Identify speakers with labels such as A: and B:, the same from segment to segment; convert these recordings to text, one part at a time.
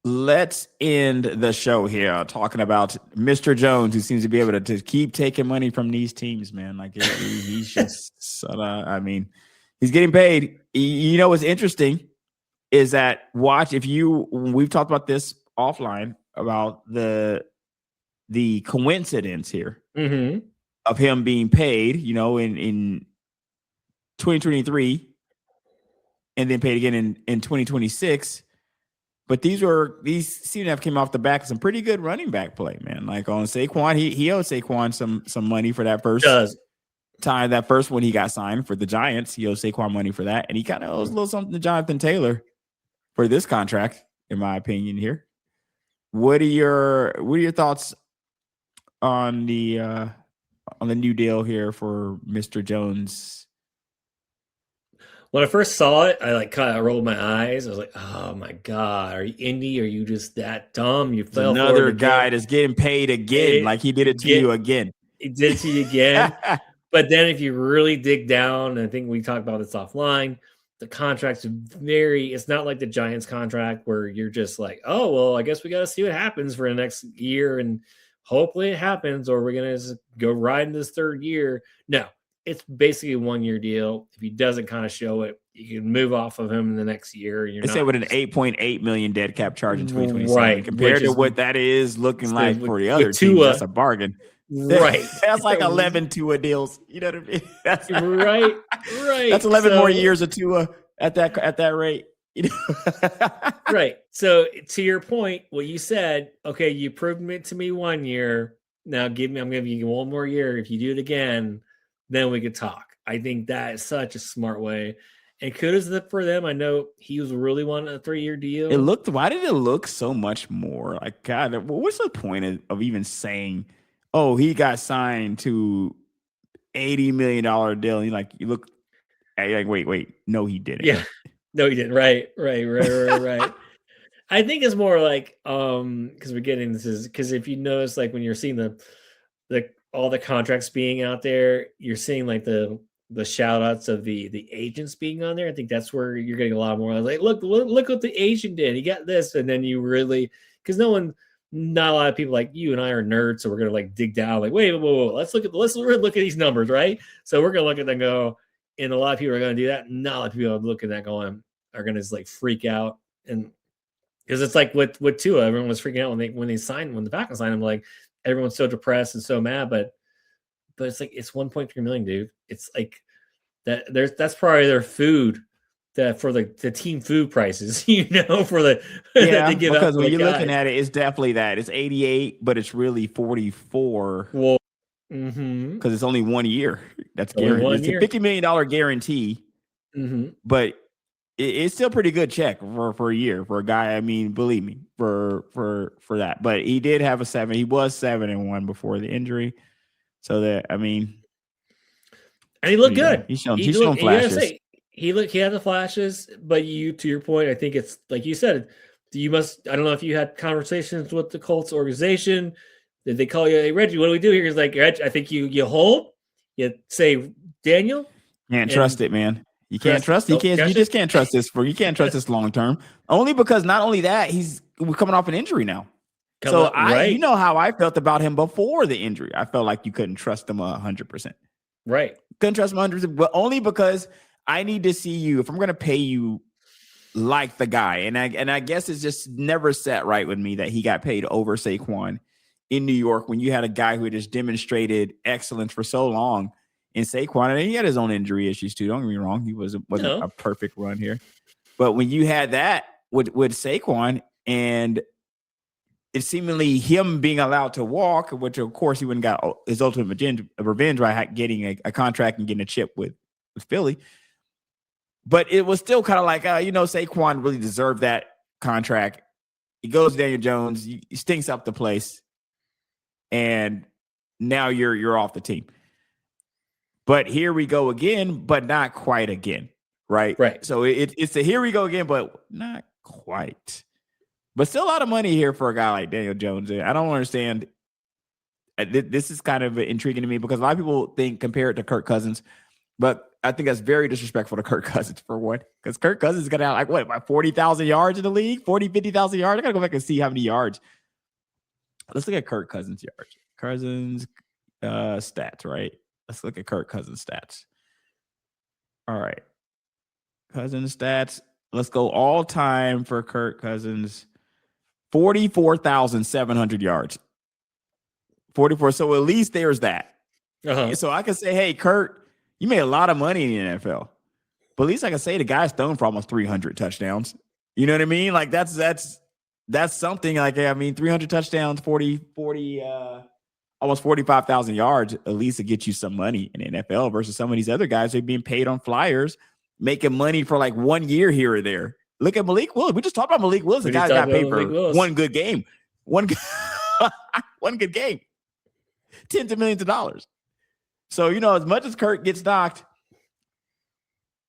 A: let's end the show here talking about Mr. Jones, who seems to be able to keep taking money from these teams, man. Like he's just, I mean, he's getting paid. You know what's interesting is that we've talked about this offline about the coincidence here of him being paid, in 2023 and then paid again in 2026. But these seem to have came off the back of some pretty good running back play, man. Like on Saquon, he owed Saquon some money for that first time. That first one he got signed for the Giants, he owed Saquon money for that, and he kind of owes a little something to Jonathan Taylor for this contract, in my opinion. Here, what are your thoughts on the new deal here for Mr. Jones?
B: When I first saw it, I kind of rolled my eyes. I was like, "Oh my god, are you Indy? Are you just that dumb? You fell for
A: another guy that's getting paid again, like he did it to you again.
B: He did it to you again." But then, if you really dig down, and I think we talked about this offline, the contract's it's not like the Giants contract where you're just like, "Oh well, I guess we got to see what happens for the next year, and hopefully it happens, or we're gonna just go right in this third year." No. It's basically a 1-year deal. If he doesn't kind of show it, you can move off of him in the next year.
A: They say with an $8.8 million dead cap charge in 2027, right? Compared to what that is looking like for the other teams, that's a bargain,
B: right?
A: That's like 11 Tua deals. You know what I mean? That's
B: right.
A: That's 11 more years of Tua at that rate.
B: Right. So to your point, what you said, okay, you proved it to me 1 year. Now I'm giving you 1 more year. If you do it again, then we could talk. I think that is such a smart way. And kudos for them. I know he was really wanting a 3-year deal.
A: Why did it look so much more? Like, God, what's the point of even saying, oh, he got signed to $80 million deal? And you look, like, wait. No, he didn't.
B: Yeah. No, he didn't. Right. I think it's more like, because we're getting because if you notice, like when you're seeing the all the contracts being out there, you're seeing like the shout outs of the agents being on there. I think that's where you're getting a lot more like, look what the agent did. He got this. And then you really, because not a lot of people like you and I are nerds. So we're going to like dig down like, wait, whoa. Let's look at these numbers. Right. So we're going to look at them and go, and a lot of people are going to do that. Not a lot of people are looking at going, are going to just like freak out. And because it's like with Tua, everyone was freaking out when the Falcons signed him, like, everyone's so depressed and so mad, but it's like it's 1.3 million, dude. It's like that's probably their food for the team food prices, for the
A: because when you're looking at it, it's definitely that it's 88, but it's really 44.
B: Well,
A: because it's only 1 year. That's guaranteed. It's a $50 million guarantee, but it's still pretty good check for a year for a guy. I mean, believe me, for that. But he did have a 7. He was 7-1 before the injury, so that and
B: he looked good.
A: He's shown flashes.
B: He had the flashes, but to your point, I think it's like you said. I don't know if you had conversations with the Colts organization. Did they call you, hey, Reggie? What do we do here? He's like, Reg, I think you hold. You say, Daniel.
A: Can't trust it, man. You can't trust. You just can't trust this. You can't trust this long term. Only because not only that, we're coming off an injury now. You know how I felt about him before the injury. I felt like you couldn't trust him 100%.
B: Right.
A: Couldn't trust him 100%, but only because I need to see you. If I'm going to pay you like the guy, and I guess it's just never sat right with me that he got paid over Saquon in New York when you had a guy who had just demonstrated excellence for so long. In Saquon, and he had his own injury issues too. Don't get me wrong; he wasn't a perfect run here, but when you had that with Saquon, and it's seemingly him being allowed to walk, which of course he wouldn't got his ultimate revenge by getting a contract and getting a chip with Philly, but it was still kind of like Saquon really deserved that contract. He goes to Daniel Jones, he stinks up the place, and now you're off the team. But here we go again, but not quite again, right?
B: Right.
A: So it's a here we go again, but not quite. But still a lot of money here for a guy like Daniel Jones. I don't understand. This is kind of intriguing to me because a lot of people compare it to Kirk Cousins, but I think that's very disrespectful to Kirk Cousins for one, because Kirk Cousins is going to have like what, about 40,000 yards in the league, 50,000 yards. I got to go back and see how many yards. Let's look at Kirk Cousins yards. Cousins stats, right? Let's look at Kirk Cousins stats. All right. Cousins stats. Let's go all time for Kirk Cousins. 44,700 yards. 44. So at least there's that. So I can say, hey, Kurt, you made a lot of money in the NFL. But at least I can say the guy's thrown for almost 300 touchdowns. You know what I mean? Like that's something. Like, I mean, 300 touchdowns, 40, almost 45,000 yards, at least to get you some money in the NFL versus some of these other guys who are being paid on flyers, making money for like 1 year here or there. Look at Malik Willis. We just talked about Malik Willis. The guy got paid for one good game. One good game. Tens of millions of dollars. So, you know, as much as Kirk gets knocked,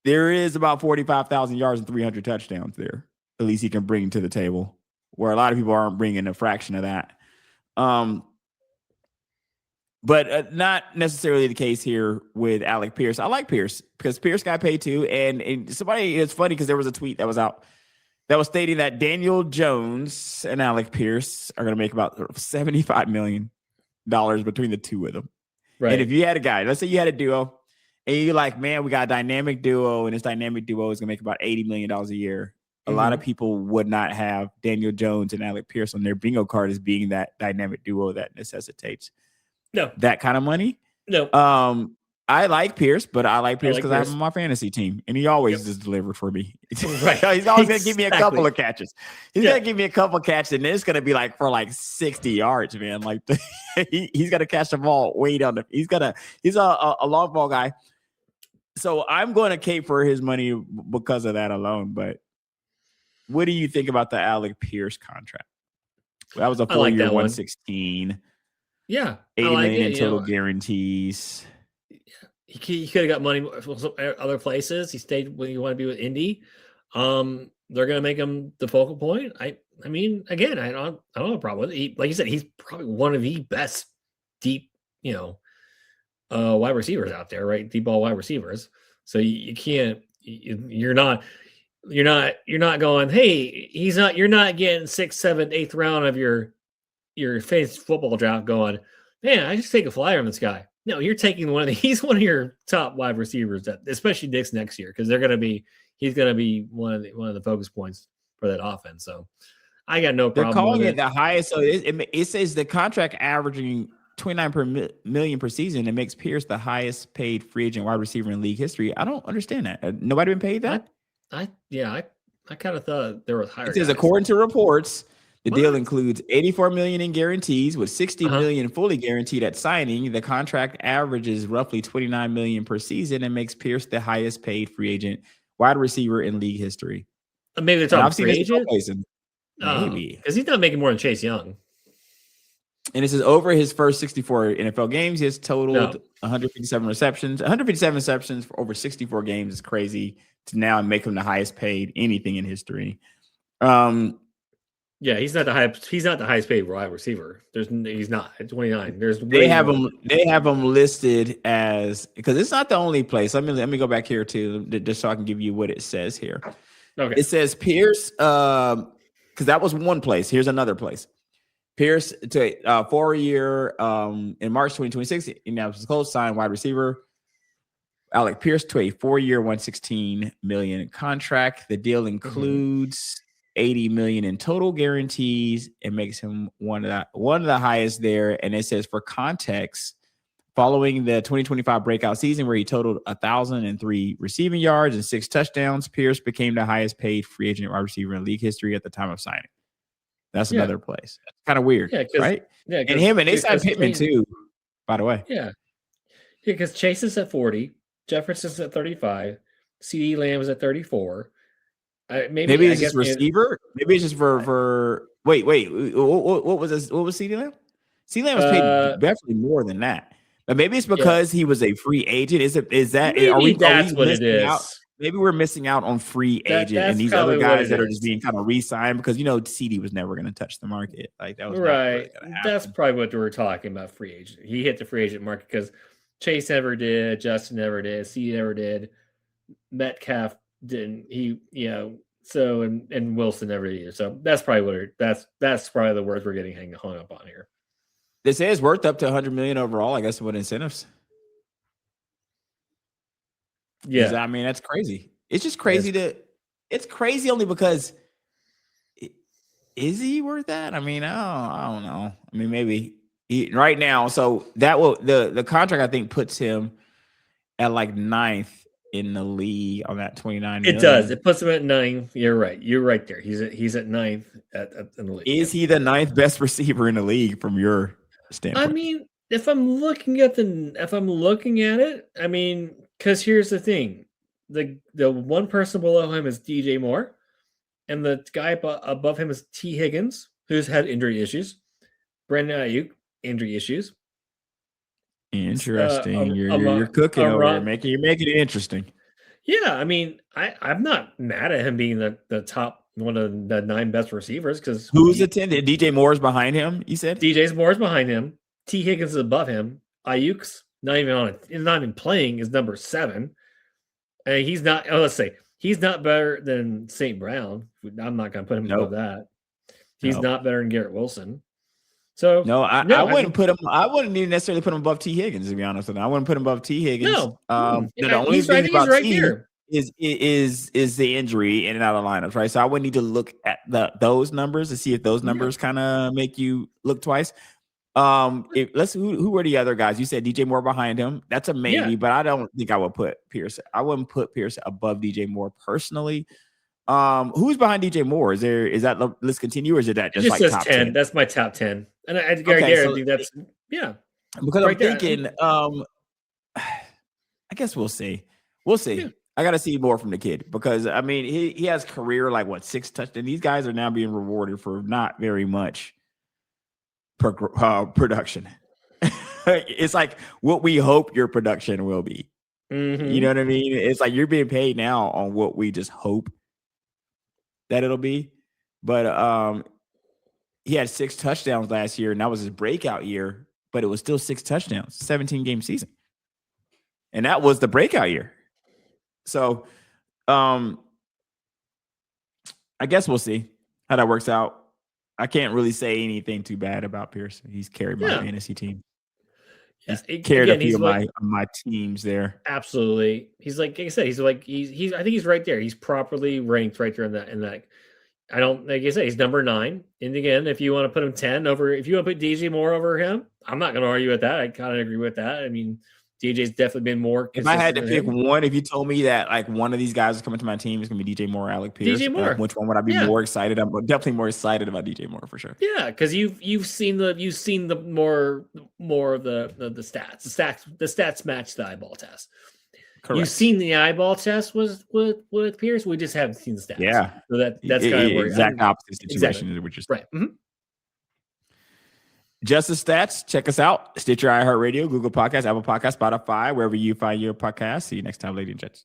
A: there is about 45,000 yards and 300 touchdowns there. At least he can bring to the table, where a lot of people aren't bringing a fraction of that. But not necessarily the case here with Alec Pierce. I like Pierce because Pierce got paid too. And somebody, it's funny because there was a tweet that was out that was stating that Daniel Jones and Alec Pierce are going to make about $75 million between the two of them. Right. And if you had a guy, let's say you had a duo, and you're like, man, we got a dynamic duo, and this dynamic duo is going to make about $80 million a year. A lot of people would not have Daniel Jones and Alec Pierce on their bingo card as being that dynamic duo that necessitates that kind of money. I like Pierce, but I like Pierce because I have him on my fantasy team, and he always just delivered for me. Right. He's always going to give me a couple of catches. He's going to give me a couple of catches, and it's going to be like for like 60 yards, man. Like he's going to catch the ball way down the. He's a long ball guy. So I'm going to cape for his money because of that alone. But what do you think about the Alec Pierce contract? That was a 4-year, 116.
B: Yeah,
A: $80 million in total guarantees.
B: He could have got money from some other places. He stayed when he wanted to be with Indy. They're going to make him the focal point. I mean, again, I don't have a problem with it. Like you said, he's probably one of the best deep, wide receivers out there, right? Deep ball wide receivers. So you can't. You're not going, hey, you're not getting 6th, 7th, 8th round of your fantasy football draft going, man, I just take a flyer on this guy. No, you're taking he's one of your top wide receivers, especially Dix next year, because he's going to be one of the focus points for that offense. So I got no problem.
A: They're calling it the highest. So it says the contract averaging 29 million per season. It makes Pierce the highest paid free agent wide receiver in league history. I don't understand that. Nobody been paid that?
B: I kind of thought there was higher.
A: It says according to reports, the deal includes $84 million in guarantees with $60 million fully guaranteed at signing. The contract averages roughly $29 million per season and makes Pierce the highest paid free agent wide receiver in league history.
B: Maybe they're talking free agent.
A: Maybe
B: because he's not making more than Chase Young.
A: And it says over his first 64 NFL games, he has totaled 157 receptions. 157 receptions for over 64 games is crazy to now make him the highest paid anything in history.
B: Yeah, he's not the highest paid wide receiver. He's not at 29.
A: They have him listed as, because it's not the only place. Let me go back here too, just so I can give you what it says here. Okay. It says Pierce, because that was one place. Here's another place. Pierce to 4-year in March 2026. Indianapolis Colts signed wide receiver Alec Pierce to a 4-year, $116 million contract. The deal includes $80 million in total guarantees. It makes him one of the highest there. And it says, for context, following the 2025 breakout season where he totaled 1,003 receiving yards and 6 touchdowns, Pierce became the highest paid free agent wide receiver in league history at the time of signing. That's another place. That's kind of weird, right? Yeah, and they signed Pittman too, by the way.
B: Yeah, because Chase is at 40, Jefferson's at 35, CeeDee Lamb is at 34.
A: Maybe it's just receiver. Maybe it's just for. Wait. What was this? What was CeeDee Lamb? CeeDee Lamb was paid definitely more than that. But maybe it's because he was a free agent. Is that?
B: Maybe that's what it is.
A: Maybe we're missing out on free agent and these other guys that are just being kind of re-signed because CD was never going to touch the market. Like that was
B: right. That's probably what we were talking about. Free agent. He hit the free agent market because Chase never did. Justin never did. C never did. Metcalf didn't. So and Wilson never did either. So that's probably that's probably the words we're getting hung up on here.
A: They say it's worth up to $100 million overall, I guess, with incentives.
B: Yeah.
A: I mean, that's crazy. It's just crazy it's crazy only because is he worth that? I mean, I don't know. I mean, maybe right now. So that will the contract I think puts him at like 9th in the league on that 29 million.
B: It does. It puts him at 9. You're right. You're right there. He's at 9th in the league.
A: Is he the 9th best receiver in the league from your standpoint?
B: I mean, if I'm looking at it, I mean, because here's the thing: the one person below him is DJ Moore, and the guy above him is T. Higgins, who's had injury issues. Brandon Ayuk, injury issues.
A: Interesting. You're cooking over there, you're making it interesting.
B: Yeah, I mean, I'm not mad at him being the top one of the 9 best receivers because
A: who's attended? DJ Moore's behind him. You said
B: DJ's Moore's behind him. T. Higgins is above him. Ayuk's not even playing. Is number 7, and he's not. Oh, let's say he's not better than St. Brown. I'm not going to put him above that. He's not better than Garrett Wilson. So
A: I wouldn't put him. I wouldn't even necessarily put him above T. Higgins, to be honest with you. I wouldn't put him above T. Higgins.
B: No,
A: the only thing about T is the injury in and out of lineups, right? So I would need to look at those numbers to see if those numbers kind of make you look twice. Who were the other guys? You said DJ Moore behind him. That's a maybe, but I don't think I would put Pierce. I wouldn't put Pierce above DJ Moore personally. Who's behind DJ Moore? Is that let's continue, or is it that just like
B: says
A: top
B: 10? That's my top 10, and I think that's
A: because right I'm thinking. I guess we'll see. Yeah. I got to see more from the kid because I mean he has career like 6 touchdowns. These guys are now being rewarded for not very much production. It's like what we hope your production will be.
B: Mm-hmm.
A: You know what I mean? It's like you're being paid now on what we just hope that it'll be. But he had 6 touchdowns last year, and that was his breakout year, but it was still 6 touchdowns, 17-game season. And that was the breakout year. So I guess we'll see how that works out. I can't really say anything too bad about Pierce. He's carried my fantasy team. He's carried a few of my teams there.
B: Absolutely. He's like I said, he's I think he's right there. He's properly ranked right there in that. I don't, like I said, he's number 9. And again, if you want to put him 10 over, if you want to put DJ Moore over him, I'm not going to argue with that. I kind of agree with that. I mean, DJ's definitely been more consistent.
A: If I had to pick one, if you told me that like one of these guys is coming to my team, it's going to be DJ Moore or Alec Pierce.
B: DJ Moore.
A: Which one would I be more excited? I'm definitely more excited about DJ Moore for sure.
B: Yeah, because you've seen the more of the stats. The stats match the eyeball test. Correct. You've seen the eyeball test with Pierce. We just haven't seen the stats.
A: Yeah.
B: So that's kind of where
A: exact opposite situation is what you're saying.
B: Right. Mm-hmm.
A: Just the stats. Check us out. Stitcher, iHeartRadio, Google Podcasts, Apple Podcasts, Spotify, wherever you find your podcast. See you next time, ladies and gents.